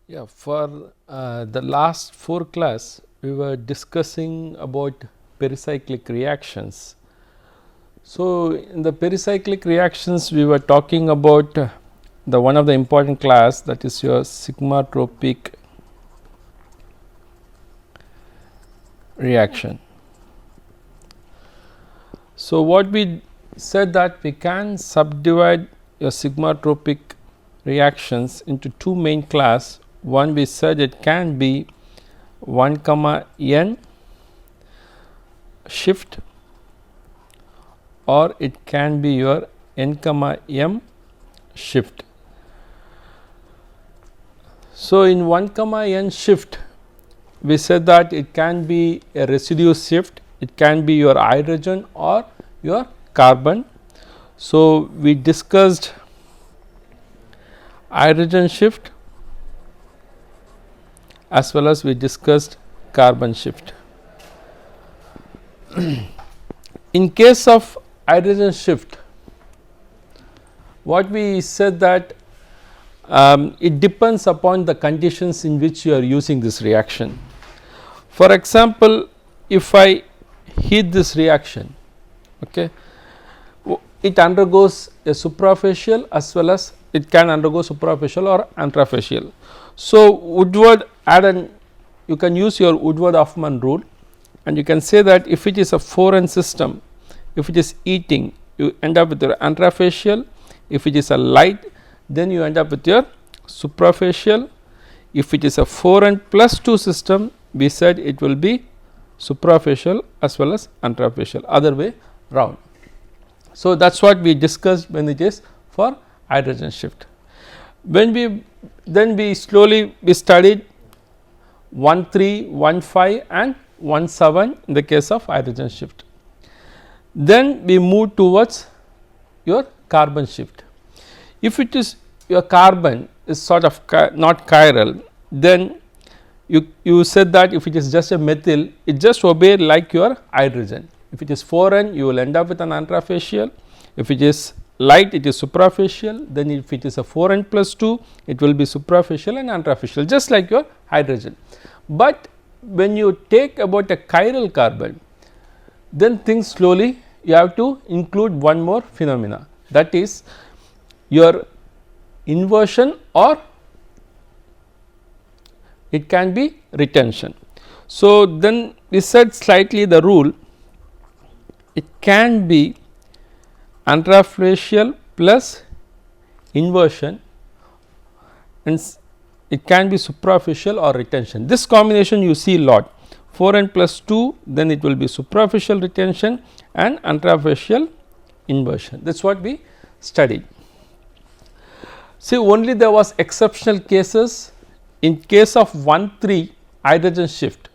Yeah, for the last 4 class, we were discussing about pericyclic reactions. So, in the pericyclic reactions, we were talking about the one of the important class, that is your sigmatropic reaction. So, what we said that we can subdivide your sigmatropic reactions into 2 main class. One, we said it can be 1 comma n shift, or it can be your n comma m shift. So, in 1 comma n shift, we said that it can be a residue shift, it can be your hydrogen or your carbon. So, we discussed hydrogen shift as well as we discussed carbon shift. In case of hydrogen shift, what we said that it depends upon the conditions in which you are using this reaction. For example, if I heat this reaction, okay, it undergoes a suprafacial as well as it can undergo suprafacial or antrafacial. So, Woodward you can use your Woodward-Hoffmann rule, and you can say that if it is a 4N system, if it is heating, you end up with your antrafacial. If it is a light, then you end up with your suprafacial. If it is a 4N plus 2 system, we said it will be suprafacial as well as antrafacial, other way round. So, that is what we discussed when it is for hydrogen shift. When we slowly studied 1,3, 1,5 and 1,7 in the case of hydrogen shift. Then we move towards your carbon shift. If it is your carbon is sort of not chiral, then you said that if it is just a methyl, it just obey like your hydrogen. If it is 4N, you will end up with an antrafacial. If it is light, it is suprafacial. Then if it is a 4N plus 2, it will be suprafacial and antrafacial, just like your hydrogen. But when you take about a chiral carbon, then things slowly you have to include one more phenomena, that is your inversion, or it can be retention. So, then we said slightly the rule, it can be antrafacial plus inversion, and it can be suprafacial or retention. This combination you see lot, 4N plus 2, then it will be suprafacial retention and antrafacial inversion. That is what we studied. See, only there was exceptional cases. In case of 1,3 hydrogen shift,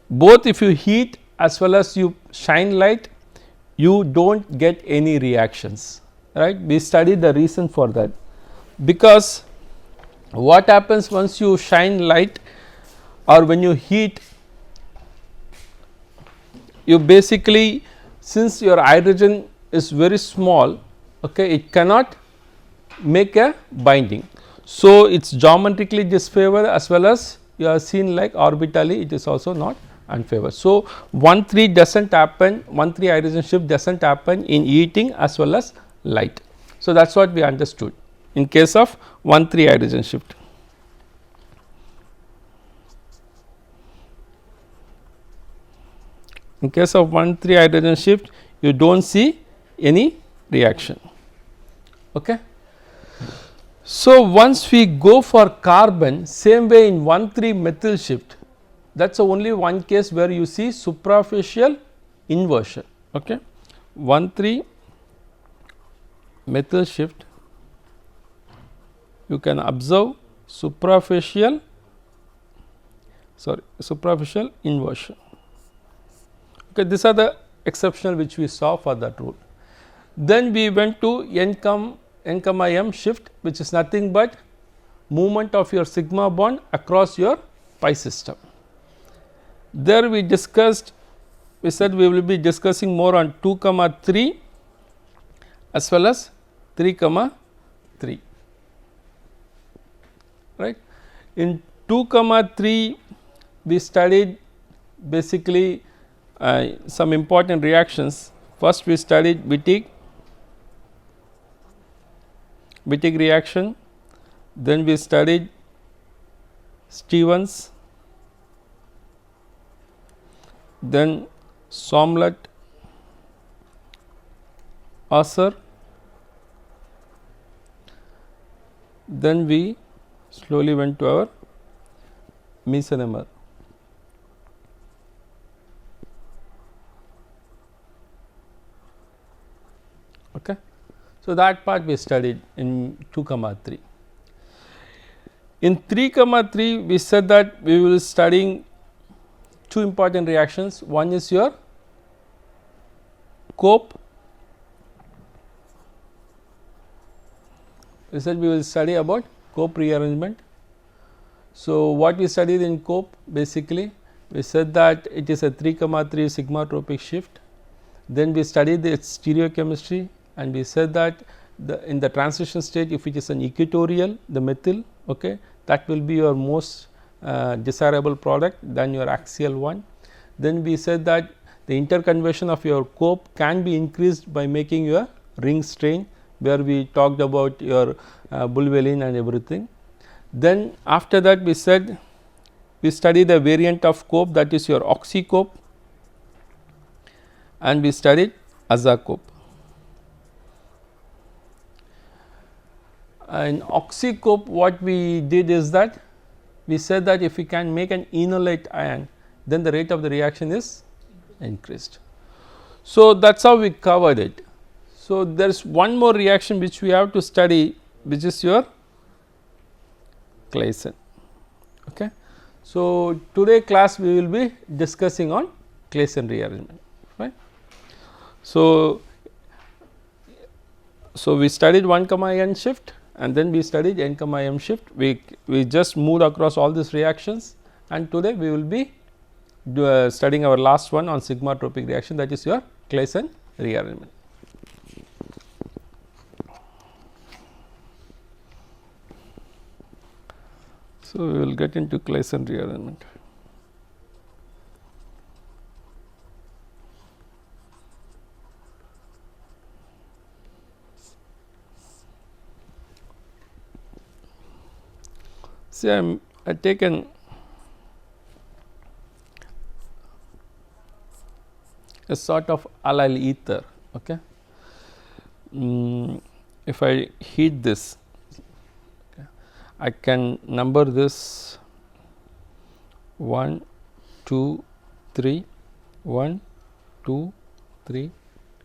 both if you heat as well as you shine light, you do not get any reactions, right. We studied the reason for that, because what happens once you shine light or when you heat, you basically, since your hydrogen is very small, okay, it cannot make a binding. So, it is geometrically disfavored as well as you are seen like orbitally it is also not unfavored. So, 1,3 does not happen, 1,3 hydrogen shift does not happen in heating as well as light. So, that is what we understood in case of 1,3 hydrogen shift. In case of 1,3 hydrogen shift, you do not see any reaction. Okay. So, once we go for carbon, same way in 1,3 methyl shift, that is only one case where you see suprafacial inversion. Okay. 1,3 methyl shift, you can observe suprafacial inversion. Okay, these are the exceptional which we saw for that rule. Then we went to n comma m shift, which is nothing but movement of your sigma bond across your pi system. There we discussed, we said we will be discussing more on 2 comma 3 as well as 3 comma 3, right. In 2,3 we studied basically some important reactions. First we studied Wittig reaction, then we studied Stevens, then Somlet, Asser, then we slowly went to our Meisenheimer. Okay. So, that part we studied in 2,3. In 3,3 we said that we will studying two important reactions. One is your Cope. We said we will study about Cope rearrangement. So, what we studied in Cope basically we said that it is a 3,3 sigmatropic shift. Then we studied its stereochemistry, and we said that in the transition state, if it is an equatorial, the methyl, okay, that will be your most desirable product than your axial one. Then we said that the interconversion of your Cope can be increased by making your ring strain, where we talked about your bulvelin and everything. Then after that we said we studied the variant of Cope, that is your oxycope, and we studied azacope. In oxycope what we did is that we said that if we can make an enolate ion, then the rate of the reaction is increased. So, that is how we covered it. So, there is one more reaction which we have to study, which is your Claisen. Okay. So, today class we will be discussing on Claisen rearrangement. Right. So, we studied 1, n shift, and then we studied n, m shift. We just moved across all these reactions, and today we will be studying our last one on sigmatropic reaction, that is your Claisen rearrangement. So, we will get into Claisen rearrangement. See, I have taken a sort of allyl ether. Okay. If I heat this, okay, I can number this 1, 2, 3, 1, 2, 3.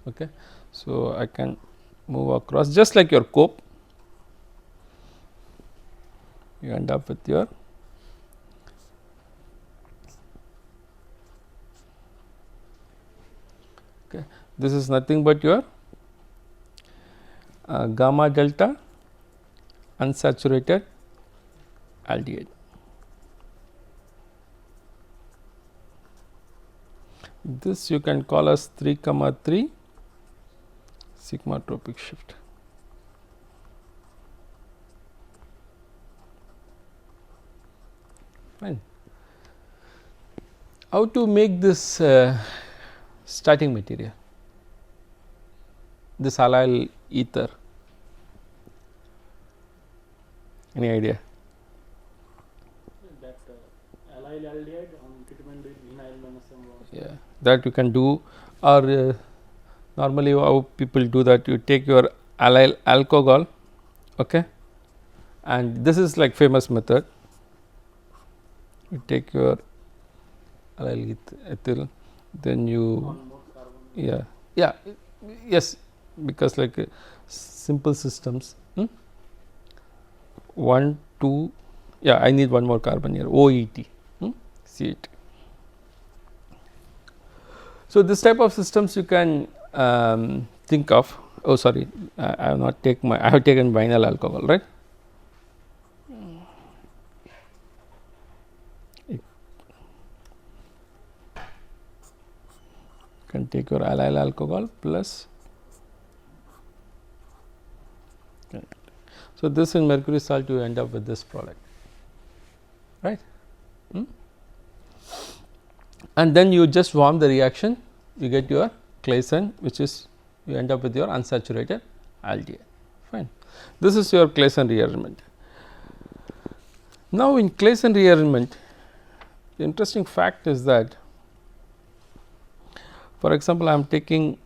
Okay. So, I can move across just like your Cope. You end up with your okay. This is nothing but your gamma delta unsaturated aldehyde. This you can call as 3,3 sigmatropic shift. Fine. How to make this starting material, this allyl ether? Any idea? That allyl aldehyde on treatment with vinyl monomer. Yeah, that you can do, or normally how people do that, you take your allyl alcohol, okay, and this is like famous method. You take your allyl ethyl, then you yes, because like simple systems 1, 2, I need one more carbon here, OET, see it. So, this type of systems you can think of. Oh, sorry, I have not taken I have taken vinyl alcohol, right. Can take your allyl alcohol plus. Okay. So, this in mercury salt you end up with this product. right. And then you just warm the reaction, you get your Claisen, which is you end up with your unsaturated aldehyde, fine. This is your Claisen rearrangement. Now, in Claisen rearrangement, the interesting fact is that, for example, I am taking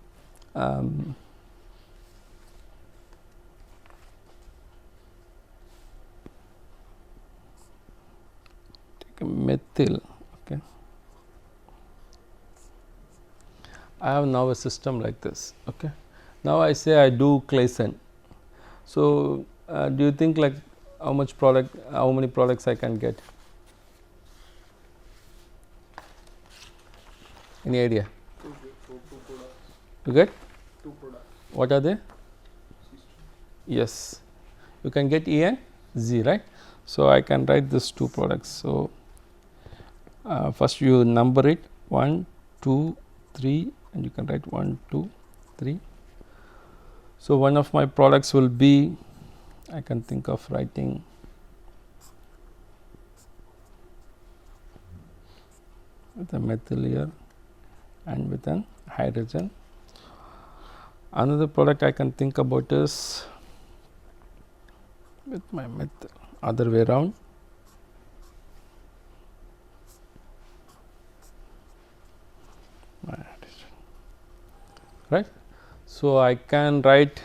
take a methyl. Okay. I have now a system like this. Okay. Now, I say I do Claisen. So, do you think like how much product, how many products I can get? Any idea? Two products. You get? 2 products. What are they? Yes, you can get E and Z, right. So, I can write this 2 products. So, first you number it 1, 2, 3 and you can write 1, 2, 3. So, one of my products will be, I can think of writing with a methyl here and with an hydrogen. Another product I can think about is with my methyl, other way around. Right. So, I can write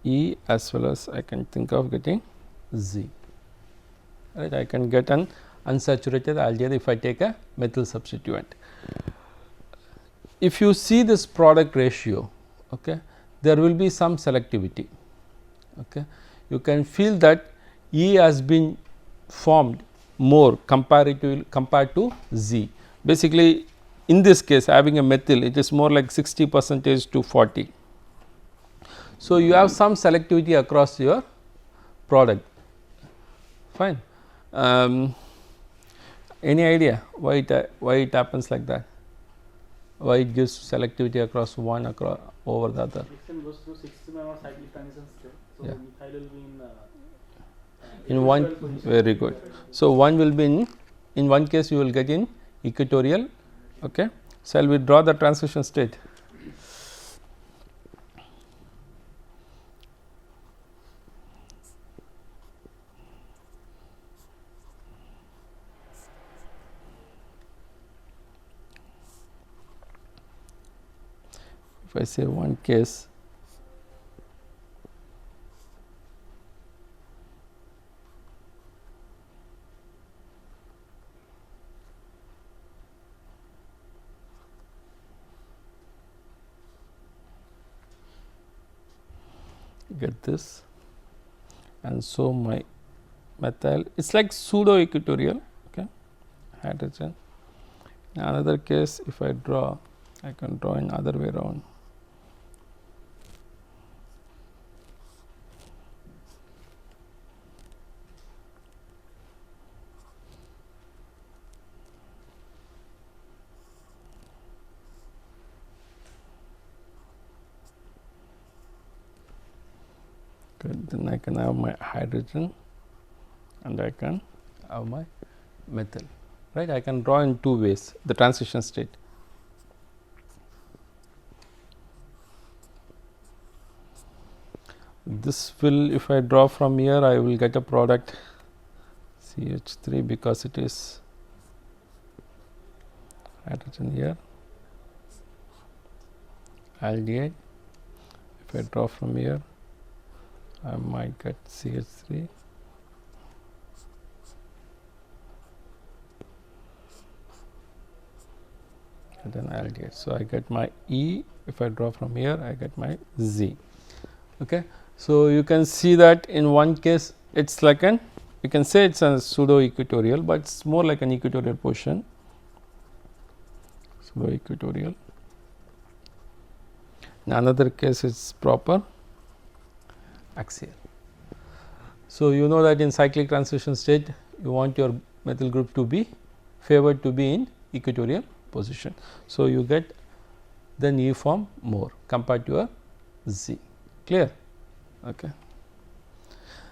E as well as I can think of getting Z, right. I can get an unsaturated aldehyde if I take a methyl substituent. If you see this product ratio, okay, there will be some selectivity. Okay. You can feel that E has been formed more compared to Z. Basically, in this case having a methyl, it is more like 60% to 40. So, you have some selectivity across your product, fine. Any idea why it happens like that? Why it gives selectivity across one over the other? Reaction goes through 6 member cyclic transition state. So, Yeah. methyl will be in one, very good. So, one will be in one case you will get in equatorial. Okay. Shall we draw the transition state? If I say one case, get this, and so my methyl, it is like pseudo equatorial, okay, hydrogen. In another case, if I draw, I can draw in other way around. Good, then I can have my hydrogen and I can have my methyl, right. I can draw in 2 ways the transition state. This will, if I draw from here, I will get a product CH3 because it is hydrogen here, aldehyde. If I draw from here, I might get CH3. And then aldehyde. So, I get my E. If I draw from here, I get my Z. Okay. So, you can see that in one case it is like an, you can say it is a pseudo equatorial, but it is more like an equatorial position, pseudo equatorial. In another case it is proper axial. So, you know that in cyclic transition state you want your methyl group to be favored to be in equatorial position. So, you get then E form more compared to a Z, clear. Okay.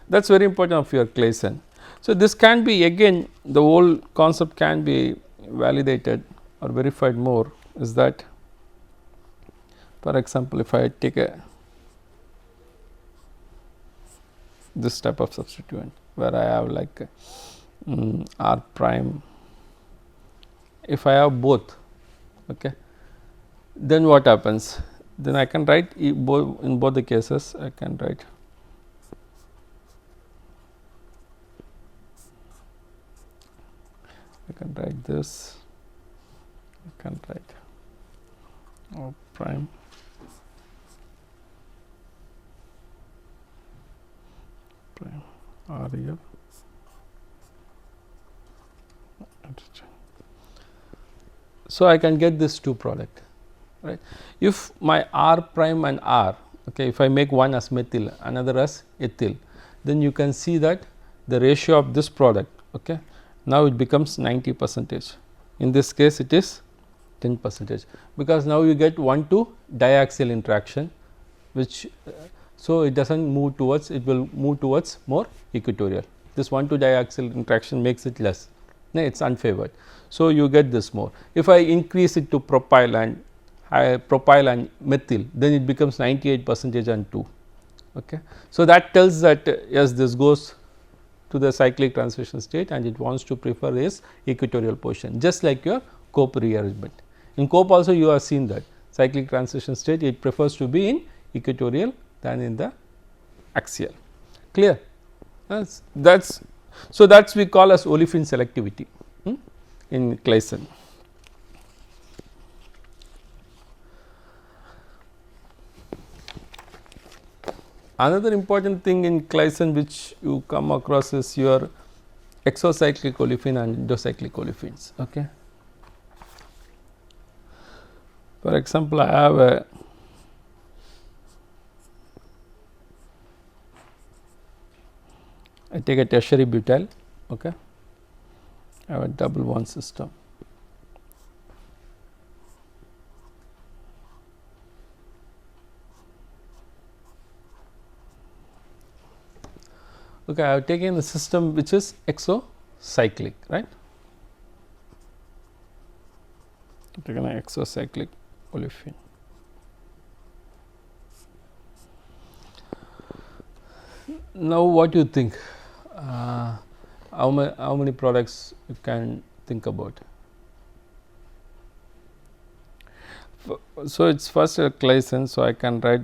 That is very important of your Claisen. So, this can be again the whole concept can be validated or verified more, is that for example, if I take this type of substituent where I have like R prime, if I have both, okay, then what happens? Then I can write in both the cases I can write this, I can write R prime R here. So, I can get this two product, right. If my R prime and R, okay, if I make one as methyl, another as ethyl, then you can see that the ratio of this product, okay, now it becomes 90%. In this case it is 10%, because now you get 1 to diaxial interaction, which so it does not move towards, it will move towards more equatorial. This 1 to diaxial interaction makes it less, no, it is unfavored. So, you get this more. If I increase it to propyl and methyl, then it becomes 98% and 2. Okay. So, that tells that yes, this goes to the cyclic transition state and it wants to prefer this equatorial position, just like your Cope rearrangement. In Cope also you have seen that cyclic transition state, it prefers to be in equatorial than in the axial. Clear? That's so that's we call as olefin selectivity in Claisen. Another important thing in Claisen which you come across is your exocyclic olefin and endocyclic olefins. Okay. For example, I have I take a tertiary butyl, okay. I have a double bond system. Okay, I have taken a system which is exocyclic, right. I have taken an exocyclic olefin. Now, what do you think? How many products you can think about? So, it is first a Claisen. So, I can write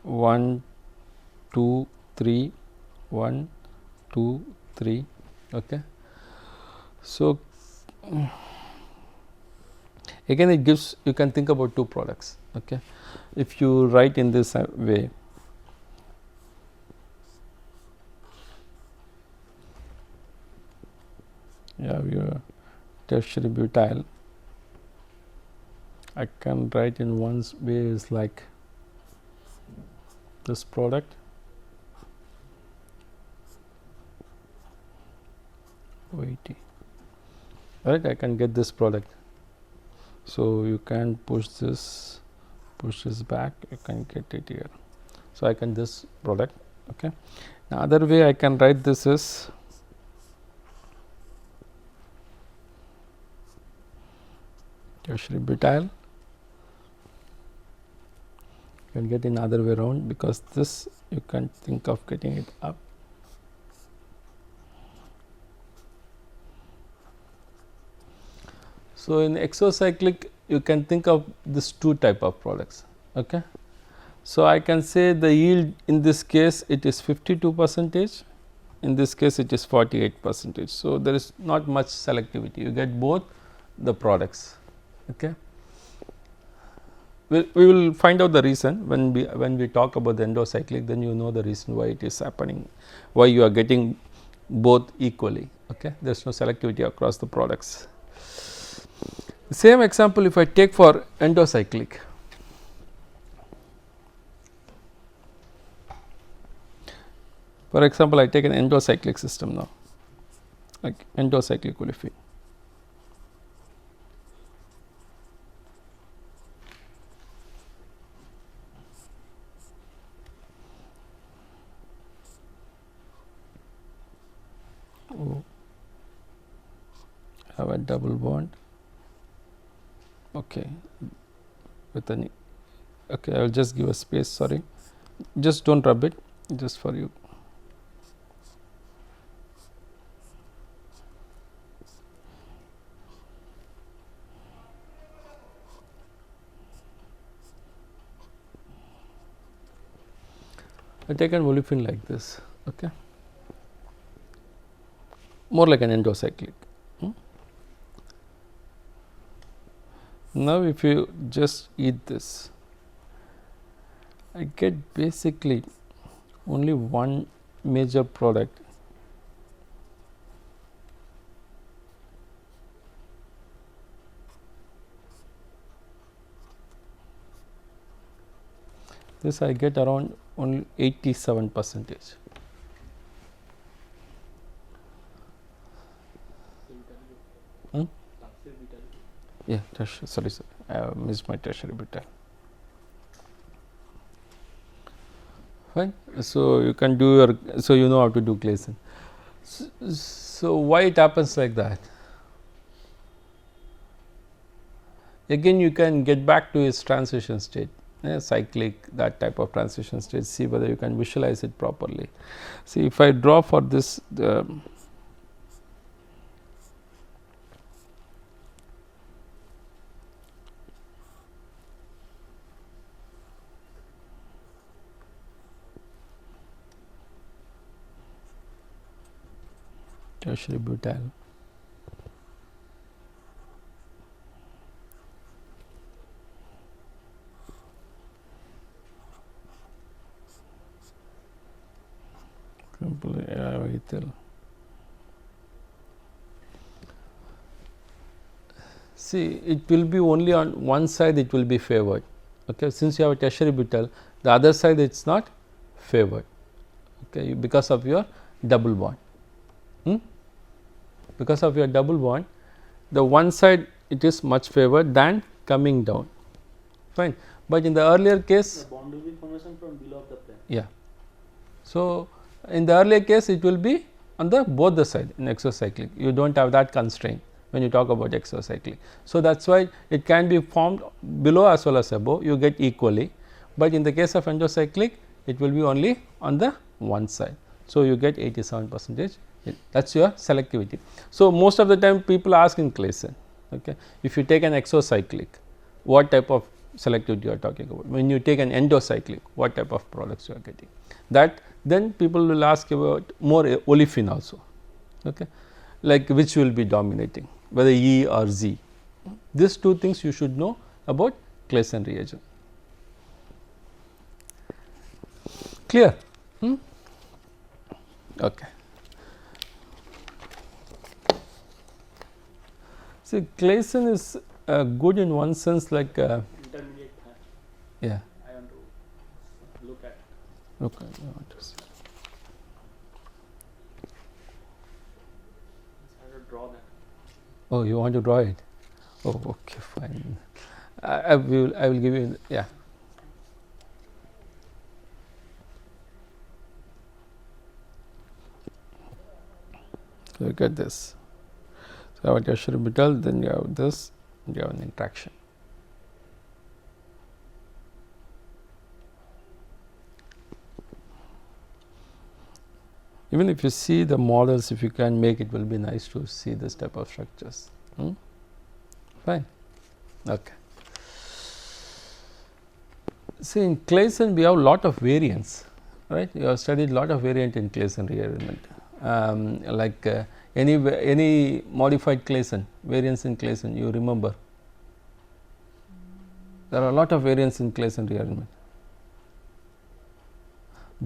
1, 2, 3, 1, 2, 3. Okay. So, again it gives, you can think about two products. Okay. If you write in this way, you have your tertiary butyl. I can write in one way is like this product, OET, right. I can get this product. So, you can push this back, you can get it here. So, I can this product. Okay. Now, other way I can write this is tertiary butyl, you can get in other way around, because this you can think of getting it up. So, in exocyclic you can think of this two type of products. Okay. So, I can say the yield in this case it is 52%, in this case it is 48%. So, there is not much selectivity, you get both the products. Okay. We will find out the reason when we talk about the endocyclic, then you know the reason why it is happening, why you are getting both equally. Okay. There is no selectivity across the products. The same example if I take for endocyclic. For example, I take an endocyclic system now, like endocyclic olefin. O have a double bond, okay, with an, okay, I will just give a space, sorry, just do not rub it, just for you. I take an olefin like this, okay, more like an endocyclic. Now, if you just eat this, I get basically only one major product. This I get around only 87%. Yeah, sorry, sir. I missed my tertiary butyl. Fine. So you can do your, so you know how to do Claisen. So why it happens like that? Again, you can get back to its transition state, cyclic, that type of transition state. See whether you can visualize it properly. See, if I draw for this, tertiary butyl. Ethyl. See, it will be only on one side it will be favored, okay. Since you have a tertiary butyl, the other side it is not favored, okay, because of your double bond. Because of your double bond, the one side it is much favored than coming down, fine. But in the earlier case, the bond will be formation from below of the plane. yeah. So, in the earlier case it will be on the both the side in exocyclic, you do not have that constraint when you talk about exocyclic. So, that is why it can be formed below as well as above, you get equally, but in the case of endocyclic it will be only on the one side. So, you get 87%, that is your selectivity. So, most of the time people ask in Claisen, okay, if you take an exocyclic, what type of selectivity you are talking about? When you take an endocyclic, what type of products you are getting? That then people will ask about more olefin also, okay, like which will be dominating, whether E or Z. These two things you should know about Claisen reagent. Clear? Okay. See, Claisen is good in one sense, like Intermediate. yeah. I want to look at. Look, I want to see. I have to draw that. Oh, you want to draw it? Oh, okay, fine. I will give you, yeah. Look at this. So, you have a tertiary butyl, then you have this, and you have an interaction. Even if you see the models, if you can make it, will be nice to see this type of structures. Fine. Okay. See, in Claisen we have lot of variants, right? You have studied lot of variant in Claisen rearrangement, like any modified Claisen, variants in Claisen, you remember. There are a lot of variants in Claisen rearrangement.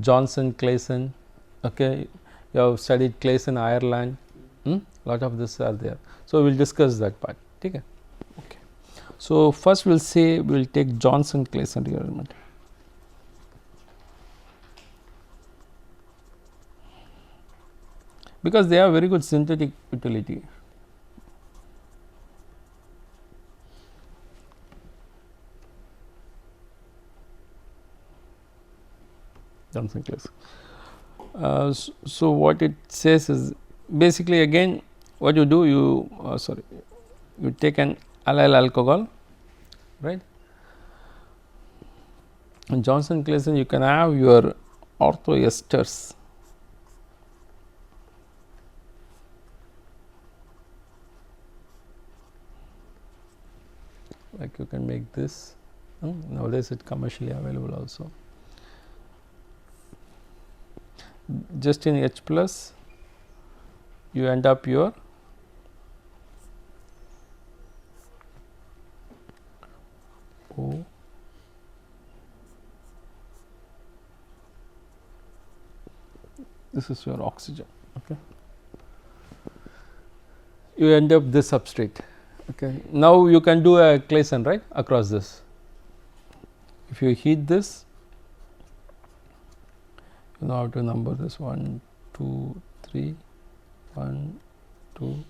Johnson Claisen, okay, you have studied Claisen Ireland, lot of this are there. So, we will discuss that part. Okay. So, first we will say we will take Johnson Claisen rearrangement. Because they have very good synthetic utility. Johnson Claisen. So, what it says is basically again what you do, you you take an allyl alcohol, right. In Johnson Claisen you can have your orthoesters, like you can make this, nowadays it commercially available also. Just in H plus you end up your O, this is your oxygen, okay. You end up this substrate, okay. Now you can do a Claisen, right, across this. If you heat this, you know how to number this 1, 2, 3, 1, 2.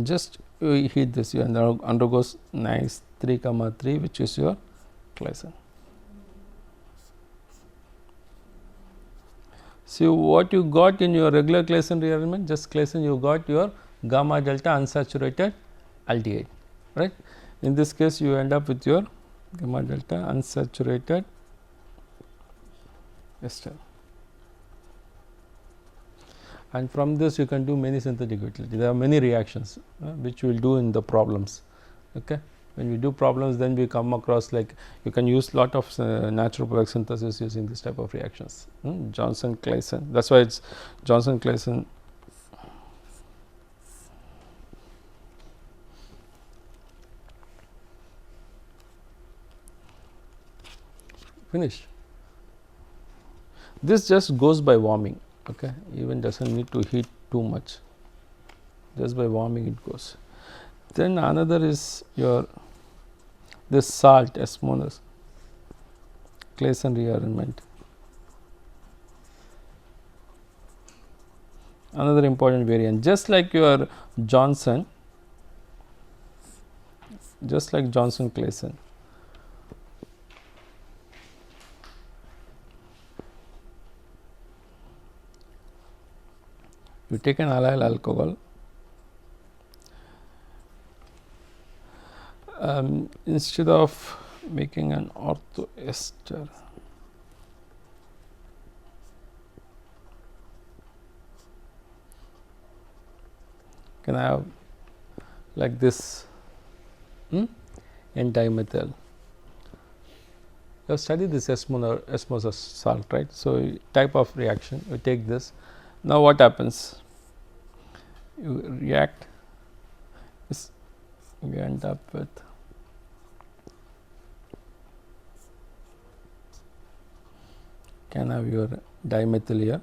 Just you heat this, you undergoes nice 3, 3, which is your Claisen. So, what you got in your regular Claisen rearrangement, just Claisen, you got your gamma delta unsaturated aldehyde, right. In this case you end up with your gamma delta unsaturated ester, and from this you can do many synthetic utility. There are many reactions which we will do in the problems, okay. When we do problems, then we come across like you can use lot of natural product synthesis using this type of reactions. Johnson Claisen, that is why it is Johnson Claisen. Finish. This just goes by warming, okay. Even does not need to heat too much, just by warming it goes. Then another is your this salt S monos Claisen rearrangement. Another important variant, just like your Johnson, just like Johnson Claisen. You take an allyl alcohol, instead of making an orthoester, can I have like this N-dimethyl. You have studied this osmosis salt, right. So, type of reaction, you take this. Now, what happens? You react, you end up with can have your dimethyl here,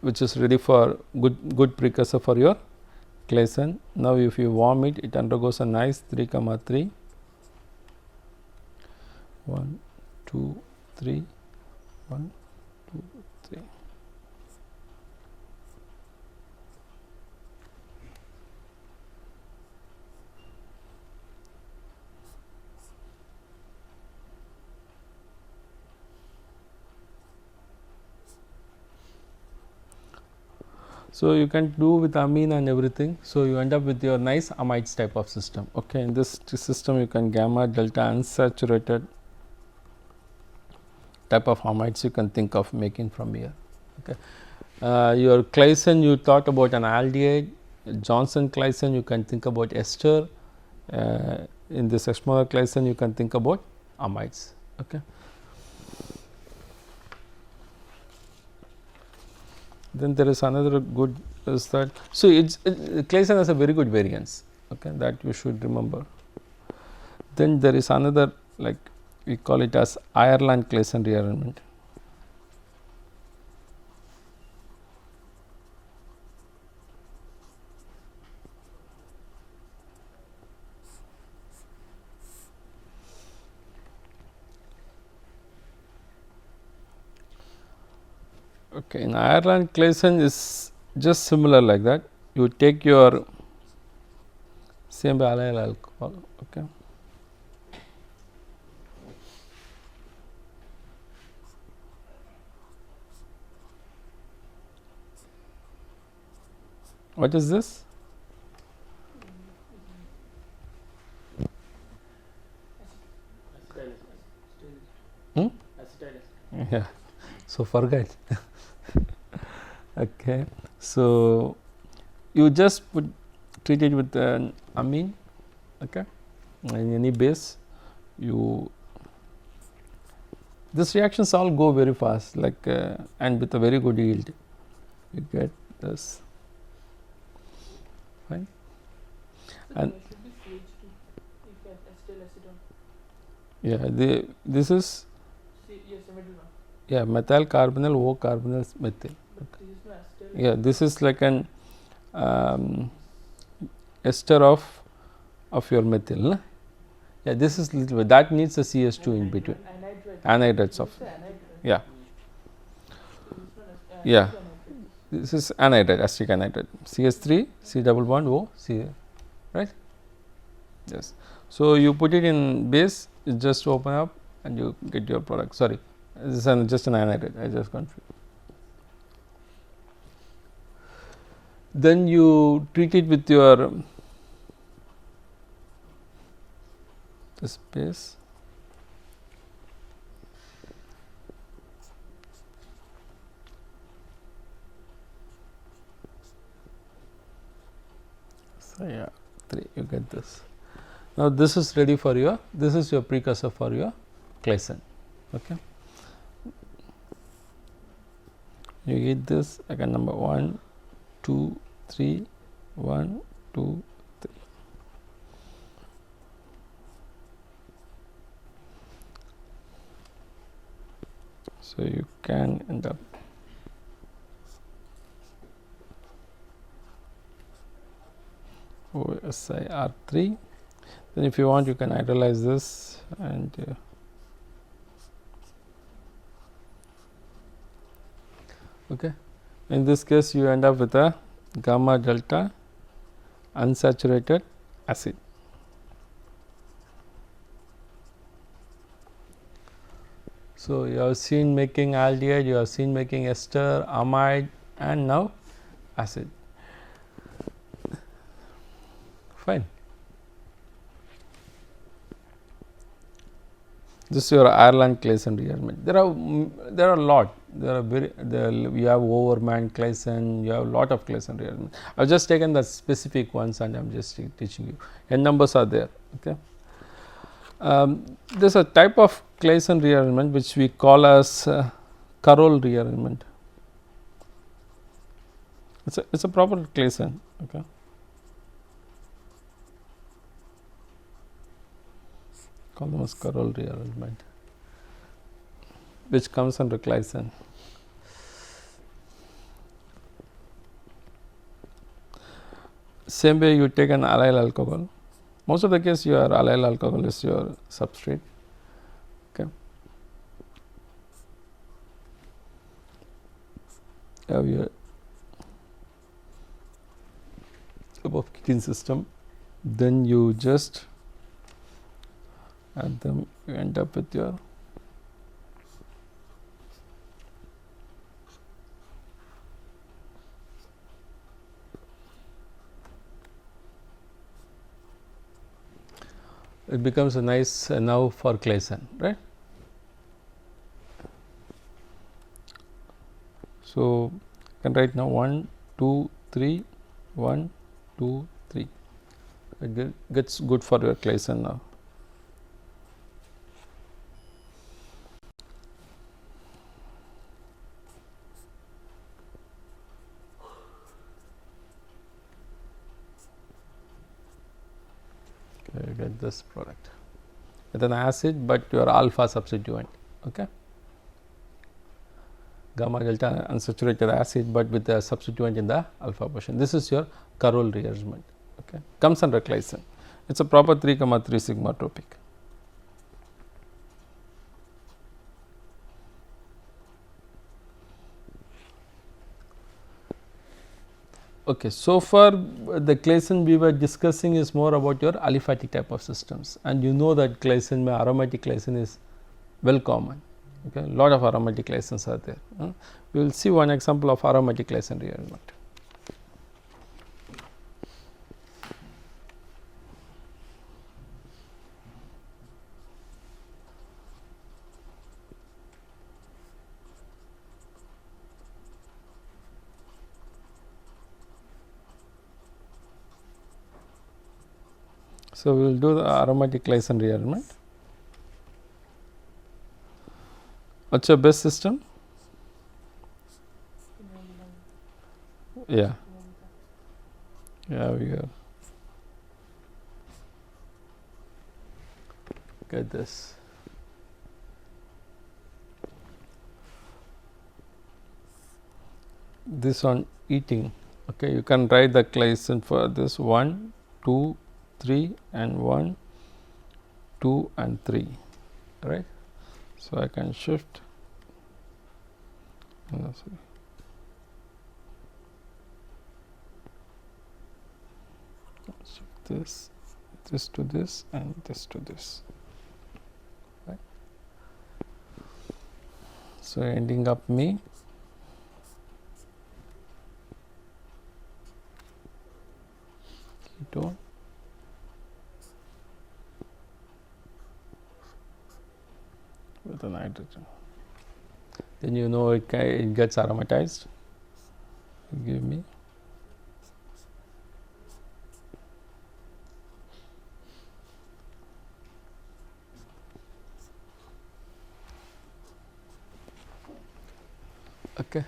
which is ready for good precursor for your Claisen. Now, if you warm it, it undergoes a nice 3, 3, 1, 2, 3, 1, 2, 3. So, you can do with amine and everything. So, you end up with your nice amides type of system, okay. In this system you can gamma delta unsaturated type of amides you can think of making from here, okay. Your Claisen, you thought about an aldehyde. Johnson Claisen, you can think about ester. In this Exmolar Claisen, you can think about amides, okay. Then there is another good is that, so Claisen has a very good variance, okay, that you should remember. Then there is another, like we call it as Ireland Claisen rearrangement. Okay, in Ireland Claisen is just similar like that. You take your same allyl alcohol, okay. What is this? Hmm? Yeah, so forget. Okay, so you just treat it with an amine, okay, and any base. These reactions all go very fast, like and with a very good yield. You get this, fine. And yeah, this is methyl carbonyl O carbonyl methyl. Yeah, this is like an ester of your methyl. No? Yeah, this is little bit that needs a CS2 in between. Anhydrides of yeah. Yeah, this is anhydride, acetic anhydride. CS3 C double bond O C, right? Yes. So you put it in base, you just open up and you get your product. Sorry, this is just an anhydride. I just confused. Then you treat it with your this base. So yeah, 3 you get this. Now this is ready for your, this is your precursor for your Claisen. Okay. You get this again, number 1, 2, 3, 1, 2, 3. So you can end up OSIR3. Then if you want, you can hydrolyze this and okay. In this case, you end up with a gamma delta unsaturated acid. So you have seen making aldehyde, you have seen making ester, amide, and now acid. Fine. This is your Ireland Claisen rearrangement. There are a lot. There are you have Overman Claisen, you have a lot of Claisen rearrangement. I have just taken the specific ones and I am just teaching you. N numbers are there. Okay. There is a type of Claisen rearrangement which we call as Carroll rearrangement. It's a proper Claisen. Okay. Call them as Carroll rearrangement, which comes under Claisen. Same way you take an allyl alcohol. Most of the case your allyl alcohol is your substrate. Okay. You have your above ketene system. Then you just add them, you end up with your it becomes a nice now for Claisen, right. So, I can write now 1, 2, 3, 1, 2, 3. It gets good for your Claisen now. You get this product with an acid, but your alpha substituent. Okay. Gamma delta unsaturated acid, but with a substituent in the alpha portion. This is your Carroll rearrangement. Okay. Comes under Claisen. It is a proper 3,3 sigmatropic. Okay, so far the Claisen we were discussing is more about your aliphatic type of systems, and you know that Claisen, aromatic Claisen is well common. Okay, lot of aromatic Claisens are there. We will see one example of aromatic Claisen rearrangement. So, we will do the aromatic Claisen rearrangement. What's your best system? Yeah. Yeah, we are. Get this. This on eating. Okay, you can write the Claisen for this 1, 2, 3 and 1, 2 and 3, right. So, I can shift this to this and this to this, right. So, ending up me ketone with a nitrogen. Then you know it gets aromatized. Give me okay.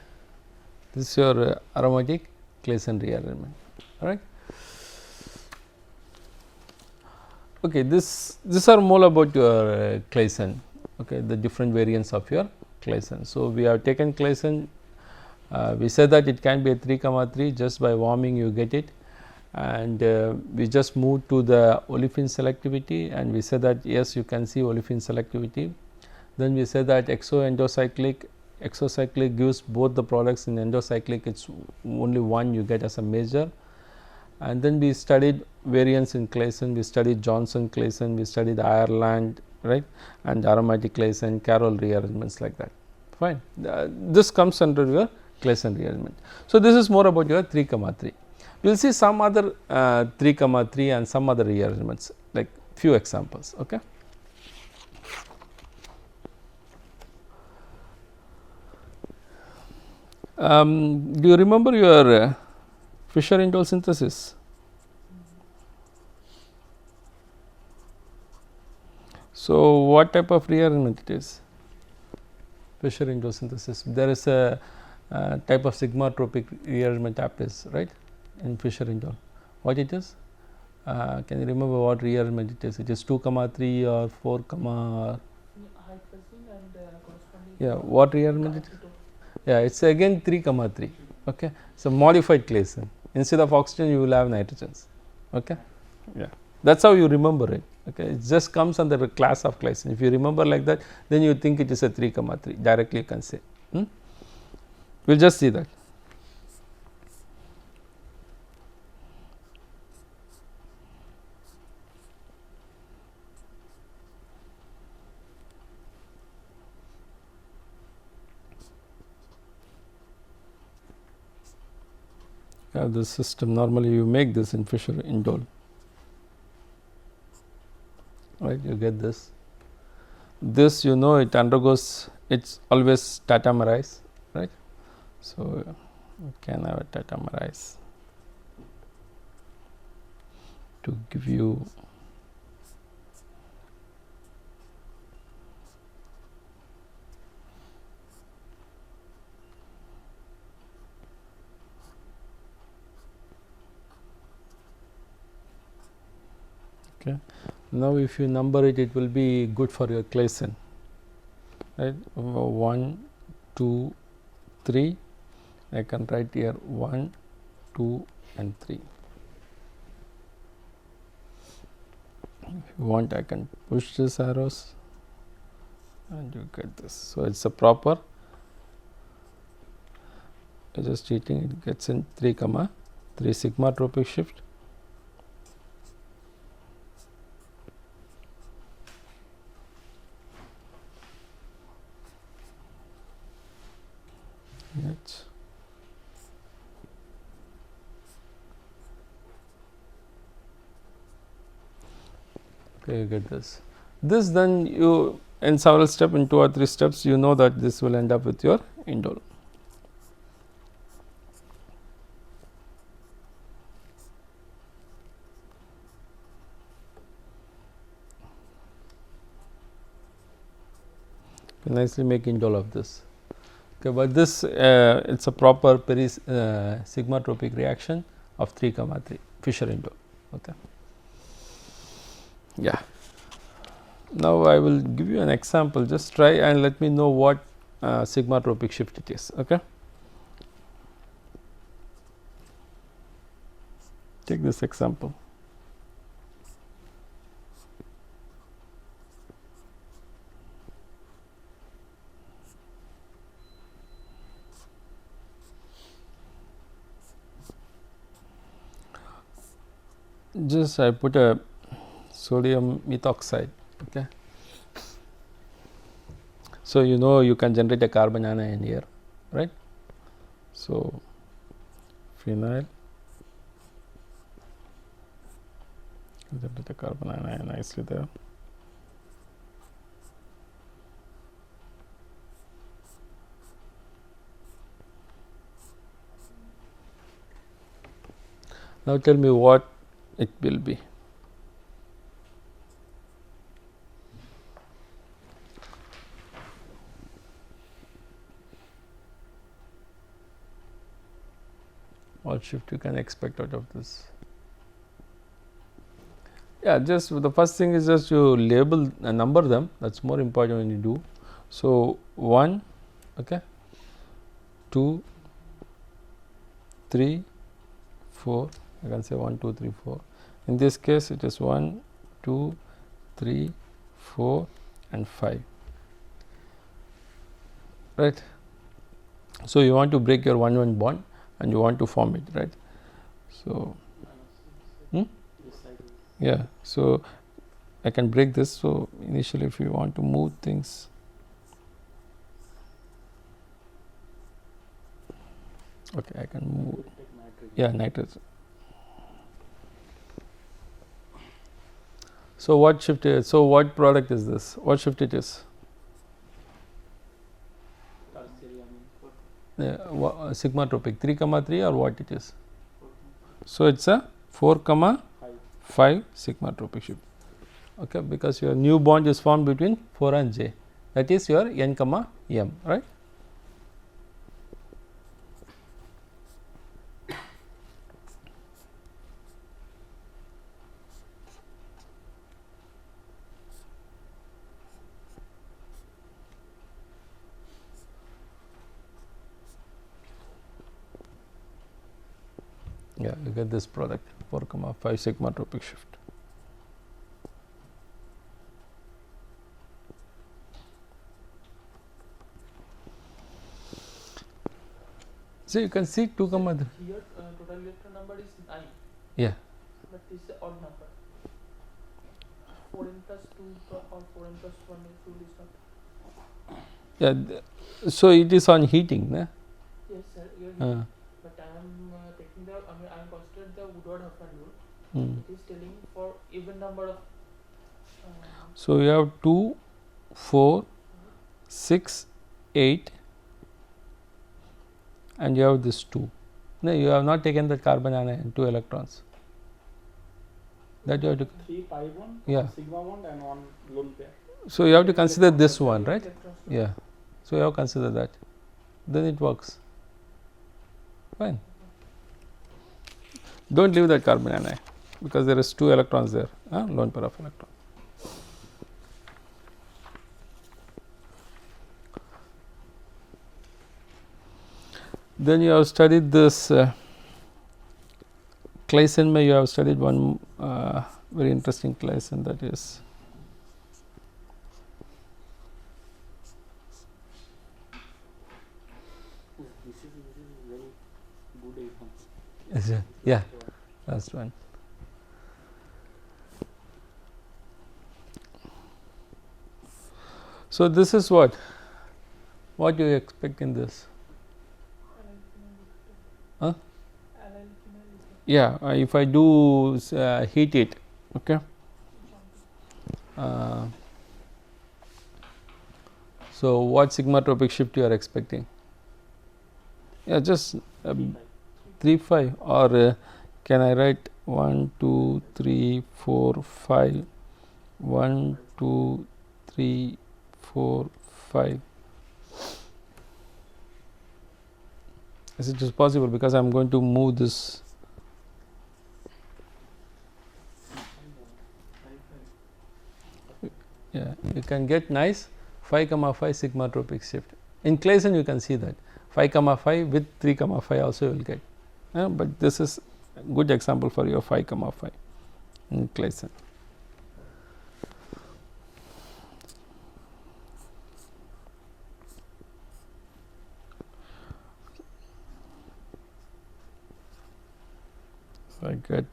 This is your aromatic Claisen rearrangement, all right. Okay, these are more about your Claisen, okay, the different variants of your Claisen. So, we have taken Claisen, we said that it can be a 3,3 just by warming you get it, and we just moved to the olefin selectivity, and we said that yes, you can see olefin selectivity. Then we said that exocyclic gives both the products. In endocyclic it is only one you get as a measure. And then we studied variants in Claisen, we studied Johnson Claisen, we studied Ireland, right, and aromatic Claisen, Carroll rearrangements like that, fine. This comes under your Claisen rearrangement. So, this is more about your 3,3. We will see some other 3,3 and some other rearrangements, like few examples. Okay. Do you remember your Fischer-Indol synthesis? So, what type of rearrangement it is? Fischer-Indol synthesis. There is a type of sigmatropic rearrangement happens, right, in Fischer-Indol. What it is? Can you remember what rearrangement it is? It is 2,3 or 4, yeah, what rearrangement it is? Yeah, it is again 3,3. Okay. So, modified Claisen, instead of oxygen you will have nitrogens. Okay. Yeah, that is how you remember it. Okay. It just comes under the class of Claisen. If you remember like that, then you think it is a 3,3 directly you can say. We will just see that. This system, normally you make this in Fischer-Indol, right, you get this. This you know it undergoes, it is always tautomerize, right. So, you can have a tautomerize to give you okay. Now, if you number it, it will be good for your Claisen, right. 1, 2, 3, I can write here 1, 2 and 3. If you want, I can push these arrows and you get this. So, it is a proper, just treating it gets in 3, 3 sigmatropic shift. Yes. Okay, you get this. This then you in several steps, in 2 or 3 steps, you know that this will end up with your indole. can nicely make indole of this. Okay, but this it's a proper sigmatropic reaction of 3,3 Fischer indole. Okay. Yeah. Now I will give you an example. Just try and let me know what sigmatropic shift it is. Okay. Take this example. Just I put a sodium methoxide. Okay. So you know you can generate a carbon anion here, right? So phenyl, generate a carbon anion nicely there. Now tell me what it will be. What shift you can expect out of this? Yeah, just the first thing is just you label and number them. That's more important when you do. So 1, okay, 2, 3, 4. I can say 1, 2, 3, 4. In this case, it is 1, 2, 3, 4, and 5. Right. So you want to break your 1,1 bond and you want to form it, right? So, yeah. So I can break this. So initially, if you want to move things, okay, I can move. Yeah, nitrogen. So what shift is? So what product is this? What shift it is? Sigmatropic 3,3 or what it is? So it's a 4,5 sigmatropic shift. Okay, because your new bond is formed between 4 and J. That is your N, M, right? Yeah, you get this product 4,5 sigmatropic shift. So you can see 2, here total electron number is 9. Yeah. But this is odd number. 4n plus 2 or 4n plus 1 is not. Yeah. So it is on heating, né? Yes, sir. But I am taking the. I am considering the Woodward-Huffman rule. It is telling for even number of. So you have 2, 4, 6, 8, and you have this 2. No, you have not taken the carbon anion, 2 electrons. That you have to. 3 pi bond, yeah, sigma bond, and 1 lone pair. So you have to consider this one, right? Yeah. So you have to consider that. Then it works. Fine. Don't leave that carbon anion because there is 2 electrons there, lone pair of electrons. Then you have studied this Claisen. You have studied one very interesting Claisen, that is This is very good example. is it? Yeah, last one. So this is what do you expect in this? Huh? Yeah, if I do heat it, okay. So what sigmatropic shift you are expecting? Yeah, just 3, 5, or can I write 1, 2, 3, 4, 5, 1, 2, 3, 4, 5. Yes, it is possible because I am going to move this. Yeah, you can get nice 5 comma 5 sigmatropic shift. In Claisen you can see that 5 comma 5 with 3 comma 5 also you will get. But this is a good example for your 5 comma 5 in Claisen. So I get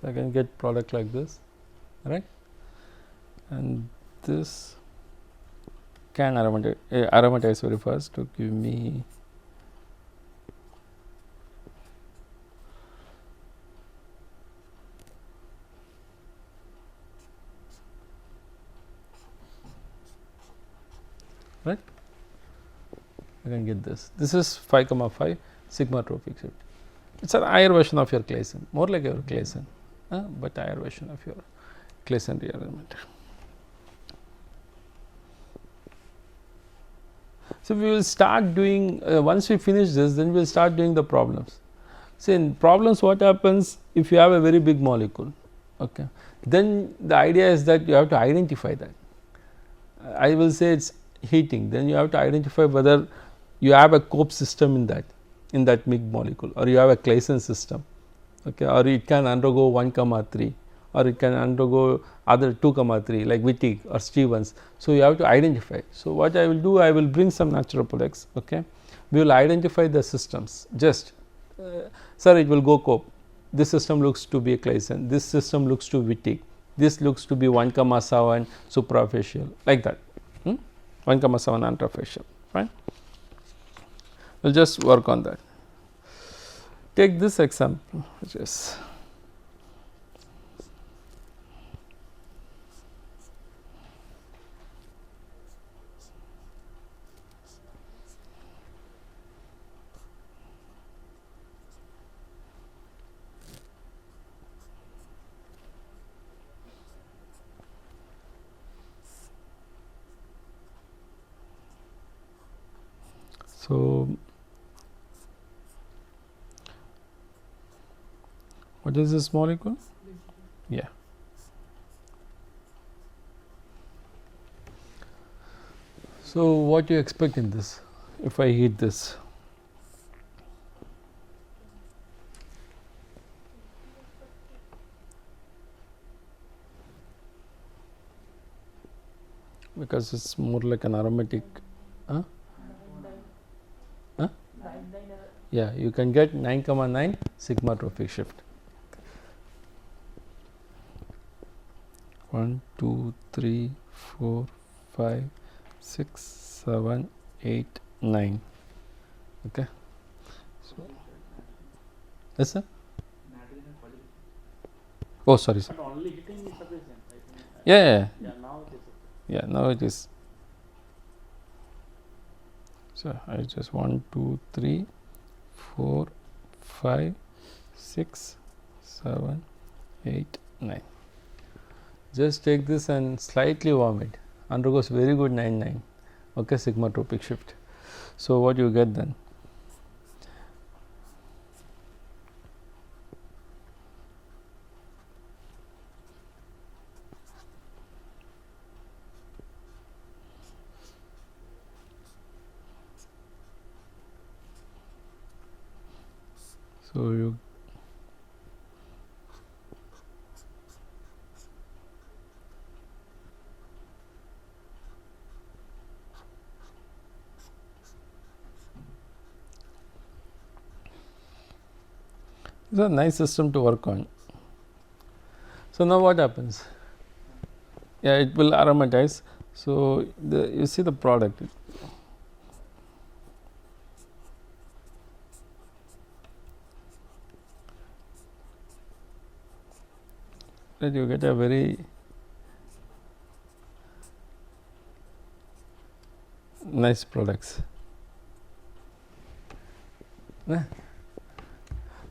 I can get product like this, right? And this can aromatize very fast to give me right. I can get this. This is 5 comma 5 sigmatropic shift. It's a higher version of your Claisen, more like your Claisen, but higher version of your Claisen rearrangement. So we will start doing once we finish this, then we will start doing the problems. So in problems, what happens if you have a very big molecule? Okay, then the idea is that you have to identify that. I will say it's heating. Then you have to identify whether you have a cope system in that big molecule, or you have a Claisen system, okay, or it can undergo 1 comma 3, or it can undergo other 2 comma 3 like Wittig or Stevens. So you have to identify. So what I will do, I will bring some natural products. Okay, we will identify the systems. Just sir, it will go cope. This system looks to be a Claisen. This system looks to Wittig. This looks to be 1 comma 7 suprafacial, like that. 1 comma 7 antefacial. Fine. We'll just work on that. Take this example, which is so. What is this molecule? Yeah. So what do you expect in this? If I heat this, because it's more like an aromatic. Huh? Huh? Yeah, you can get 9 comma 9 sigmatropic shift. 1, 2, 3, 4, 5, 6, 7, 8, 9. Okay. So, yes, sir. Oh, sorry, sir. But only heating is sufficient. Yeah. Yeah, now it is. Yeah, now it is. So I just 1, 2, 3, 4, 5, 6, 7, 8, 9. Just take this and slightly warm it. Undergoes very good 9, 9. Okay, sigmatropic shift. So what you get then? So you it's a nice system to work on. So now what happens? Yeah, it will aromatize. So you see the product. Right, you get a very nice products.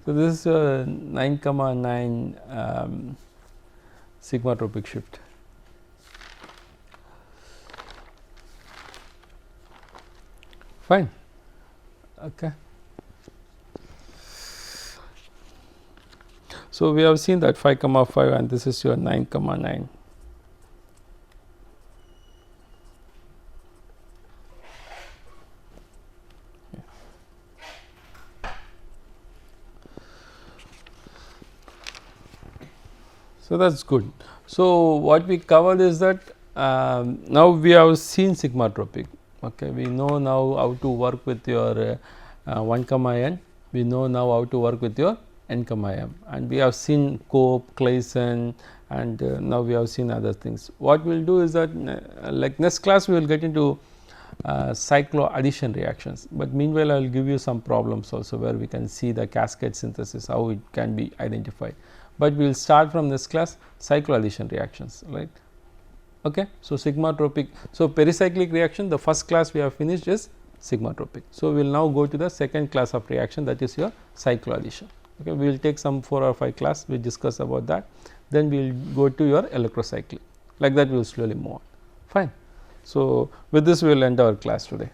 So, this is 9,9 sigmatropic shift. Fine. Okay. So, we have seen that 5,5 and this is your 9,9. So, that is good. So, what we covered is that now we have seen sigmatropic. Okay. We know now how to work with your 1, n. We know now how to work with your n, m, and we have seen Cope, Claisen, and now we have seen other things. What we will do is that like next class we will get into cyclo addition reactions, but meanwhile I will give you some problems also where we can see the cascade synthesis, how it can be identified. But we will start from this class cyclo addition reactions, right. Okay. So, sigmatropic. So, pericyclic reaction, the first class we have finished is sigmatropic. So, we will now go to the second class of reaction, that is your cyclo addition. Okay. We will take some 4 or 5 class, we discuss about that, then we will go to your electrocyclic, like that we will slowly move on. Fine. So, with this we will end our class today.